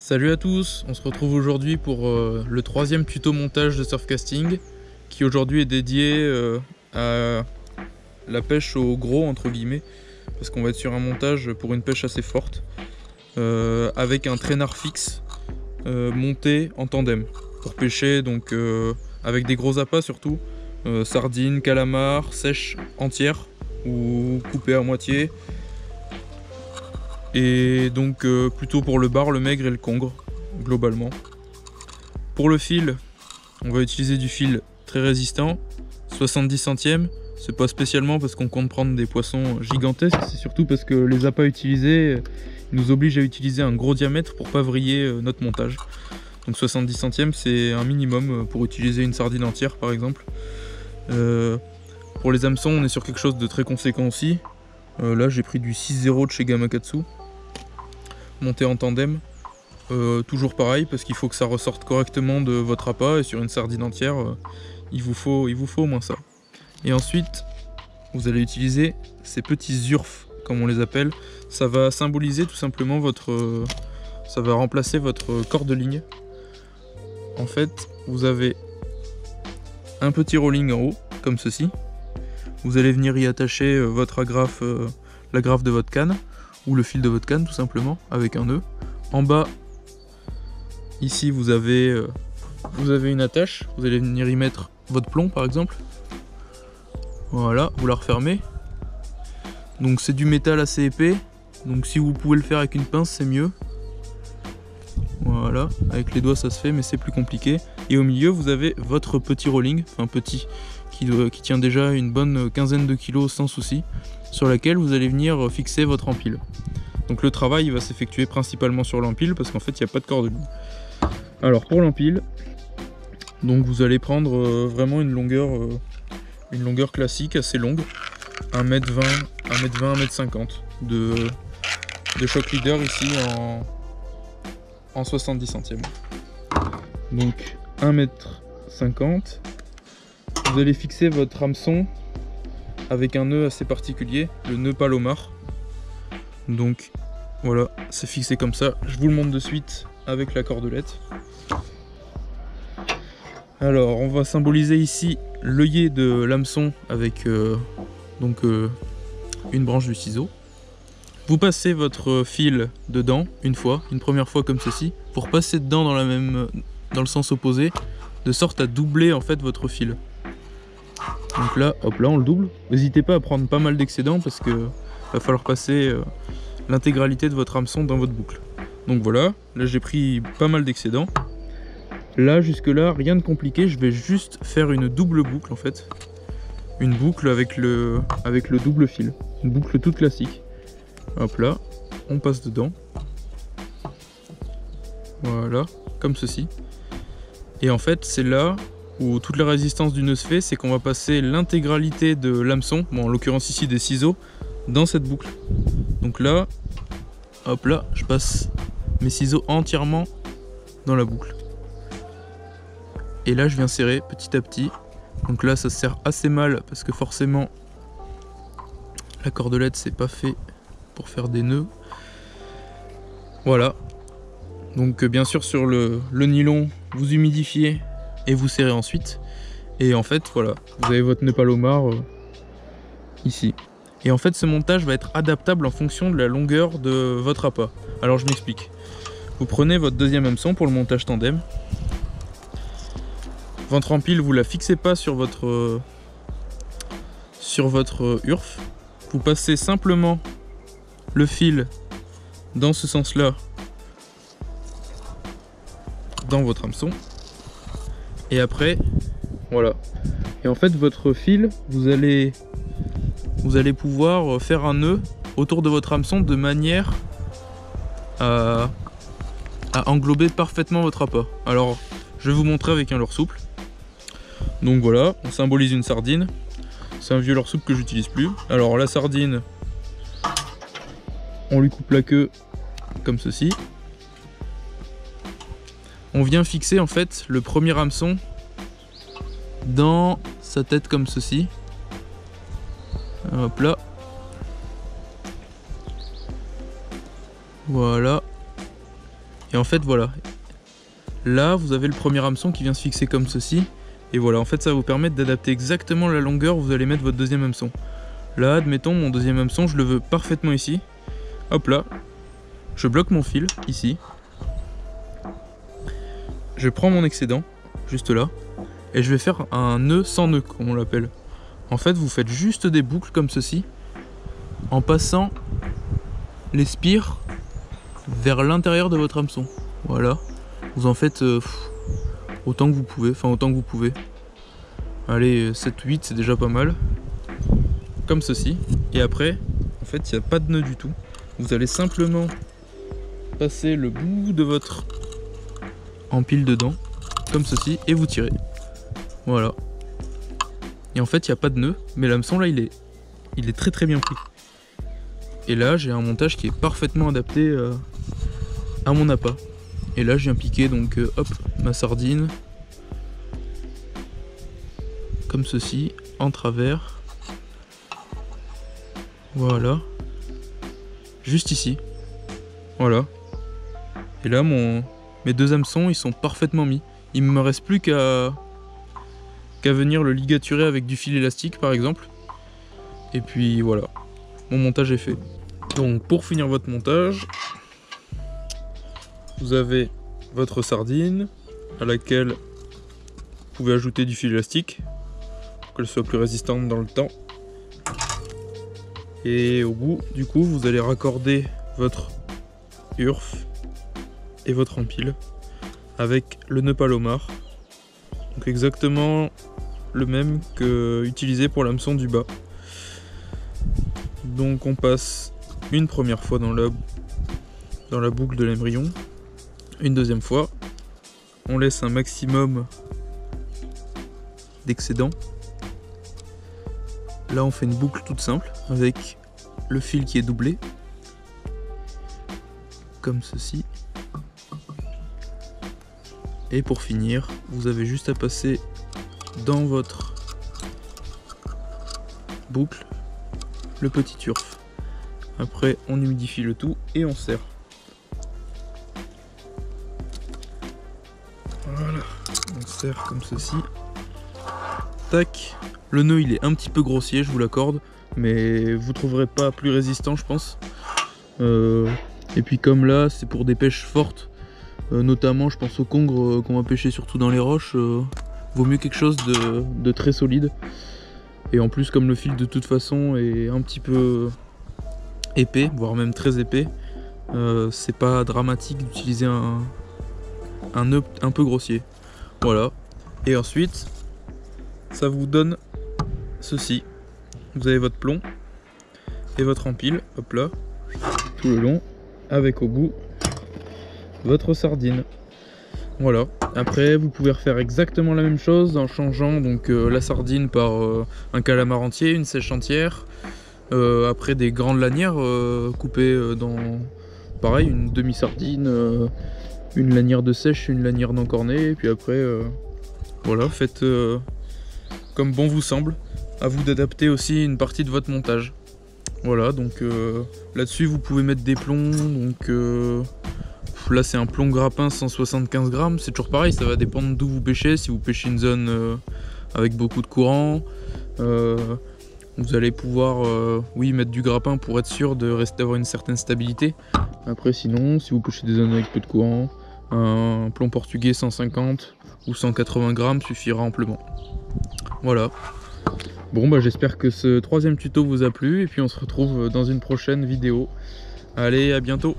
Salut à tous, on se retrouve aujourd'hui pour le troisième tuto montage de surfcasting qui aujourd'hui est dédié à la pêche au gros entre guillemets parce qu'on va être sur un montage pour une pêche assez forte avec un traînard fixe monté en tandem pour pêcher donc avec des gros appâts surtout sardines, calamars, sèches entières ou coupées à moitié. Et donc plutôt pour le bar, le maigre et le congre, globalement. Pour le fil, on va utiliser du fil très résistant, 70 centièmes. C'est pas spécialement parce qu'on compte prendre des poissons gigantesques, c'est surtout parce que les appâts utilisés nous obligent à utiliser un gros diamètre pour pas vriller notre montage. Donc 70 centièmes, c'est un minimum pour utiliser une sardine entière par exemple. Pour les hameçons, on est sur quelque chose de très conséquent aussi. Là j'ai pris du 6-0 de chez Gamakatsu, monté en tandem, toujours pareil parce qu'il faut que ça ressorte correctement de votre appât et sur une sardine entière il vous faut au moins ça. Et ensuite vous allez utiliser ces petits urfs comme on les appelle. Ça va symboliser tout simplement votre ça va remplacer votre corde-ligne. En fait vous avez un petit rolling en haut comme ceci. Vous allez venir y attacher votre agrafe, l'agrafe de votre canne, ou le fil de votre canne tout simplement, avec un nœud. En bas, ici vous avez une attache, vous allez venir y mettre votre plomb par exemple. Voilà, vous la refermez. Donc c'est du métal assez épais, donc si vous pouvez le faire avec une pince c'est mieux. Voilà, avec les doigts ça se fait mais c'est plus compliqué. Et au milieu vous avez votre petit rolling, enfin petit, qui tient déjà une bonne quinzaine de kilos sans souci, sur laquelle vous allez venir fixer votre empile. Donc le travail va s'effectuer principalement sur l'empile parce qu'en fait il n'y a pas de corde ligne. Alors pour l'empile, donc vous allez prendre vraiment une longueur classique assez longue, 1m20, 1m50 de Shock Leader ici en 70 centièmes. Donc 1m50. Vous allez fixer votre hameçon avec un nœud assez particulier, le nœud Palomar. Donc voilà, c'est fixé comme ça. Je vous le montre de suite avec la cordelette. Alors on va symboliser ici l'œillet de l'hameçon avec une branche du ciseau. Vous passez votre fil dedans une première fois comme ceci. Vous repassez dedans dans le sens opposé, de sorte à doubler en fait votre fil. Donc là, hop là, on le double. N'hésitez pas à prendre pas mal d'excédent parce que va falloir passer l'intégralité de votre hameçon dans votre boucle. Donc voilà, là j'ai pris pas mal d'excédent. Là, jusque là, rien de compliqué, je vais juste faire une double boucle en fait. Une boucle avec le double fil. Une boucle toute classique. Hop là, on passe dedans. Voilà, comme ceci. Et en fait, c'est là où toute la résistance du nœud se fait, c'est qu'on va passer l'intégralité de l'hameçon, bon en l'occurrence ici des ciseaux, dans cette boucle. Donc là, hop là, je passe mes ciseaux entièrement dans la boucle. Et là je viens serrer petit à petit. Donc là ça se serre assez mal parce que forcément la cordelette c'est pas fait pour faire des nœuds. Voilà. Donc bien sûr sur le nylon, vous humidifiez et vous serrez ensuite. Et en fait voilà, vous avez votre nœud Palomar ici. Et en fait ce montage va être adaptable en fonction de la longueur de votre appât. Alors je m'explique. Vous prenez votre deuxième hameçon pour le montage tandem. Votre empile, vous la fixez pas sur votre urf. Vous passez simplement le fil dans ce sens-là dans votre hameçon. Et après, voilà. Et en fait, votre fil, vous allez pouvoir faire un nœud autour de votre hameçon de manière à englober parfaitement votre appât. Alors, je vais vous montrer avec un leurre souple. Donc voilà, on symbolise une sardine. C'est un vieux leurre souple que j'utilise plus. Alors la sardine, on lui coupe la queue comme ceci. On vient fixer en fait le premier hameçon dans sa tête comme ceci. Hop là. Voilà. Et Et en fait voilà, là vous avez le premier hameçon qui vient se fixer comme ceci. Et voilà, en fait ça va vous permettre d'adapter exactement la longueur où vous allez mettre votre deuxième hameçon. Là admettons mon deuxième hameçon, je le veux parfaitement ici. Hop là, je bloque mon fil ici. Je prends mon excédent, juste là, et je vais faire un nœud sans nœud, comme on l'appelle. En fait, vous faites juste des boucles comme ceci, en passant les spires vers l'intérieur de votre hameçon. Voilà, vous en faites autant que vous pouvez, Allez, 7, 8, c'est déjà pas mal. Comme ceci. Et après, en fait, il n'y a pas de nœud du tout. Vous allez simplement passer le bout de votre empile dedans, comme ceci, et vous tirez. Voilà. Et en fait, il n'y a pas de nœud, mais l'hameçon là, il est très très bien pris. Et là, j'ai un montage qui est parfaitement adapté à mon appât. Et là, je viens piquer donc hop, ma sardine, comme ceci, en travers. Voilà. Juste ici. Voilà. Et là, mes deux hameçons, ils sont parfaitement mis. Il ne me reste plus qu'à venir le ligaturer avec du fil élastique, par exemple. Et puis voilà, mon montage est fait. Donc pour finir votre montage, vous avez votre sardine à laquelle vous pouvez ajouter du fil élastique pour qu'elle soit plus résistante dans le temps. Et au bout, du coup, vous allez raccorder votre urf et votre empile avec le nœud palomar. Donc exactement le même que utilisé pour l'hameçon du bas. Donc on passe une première fois dans la boucle de l'émerillon, une deuxième fois, on laisse un maximum d'excédent. Là on fait une boucle toute simple avec le fil qui est doublé, comme ceci. Et pour finir, vous avez juste à passer dans votre boucle le petit turf. Après on humidifie le tout et on serre. Voilà, on serre comme ceci. Tac. Le nœud il est un petit peu grossier, je vous l'accorde, mais vous trouverez pas plus résistant je pense. Et puis comme là c'est pour des pêches fortes, notamment je pense au congre qu'on va pêcher surtout dans les roches, vaut mieux quelque chose de très solide. Et en plus comme le fil de toute façon est un petit peu épais, voire même très épais, c'est pas dramatique d'utiliser un nœud un peu grossier. Voilà. Et ensuite ça vous donne ceci. Vous avez votre plomb et votre empile, hop là, tout le long, avec au bout votre sardine. Voilà. Après vous pouvez refaire exactement la même chose en changeant donc la sardine par un calamar entier, une sèche entière, après des grandes lanières coupées dans pareil une demi-sardine, une lanière de sèche, une lanière d'encornet, et puis après voilà, faites comme bon vous semble. À vous d'adapter aussi une partie de votre montage. Voilà, donc là-dessus vous pouvez mettre des plombs. Donc là c'est un plomb grappin 175 grammes. C'est toujours pareil, ça va dépendre d'où vous pêchez. Si vous pêchez une zone avec beaucoup de courant, vous allez pouvoir oui, mettre du grappin pour être sûr d'avoir une certaine stabilité. Après sinon, si vous pêchez des zones avec peu de courant, un plomb portugais 150 ou 180 grammes suffira amplement. Voilà. Bon bah j'espère que ce troisième tuto vous a plu et puis on se retrouve dans une prochaine vidéo. Allez, à bientôt.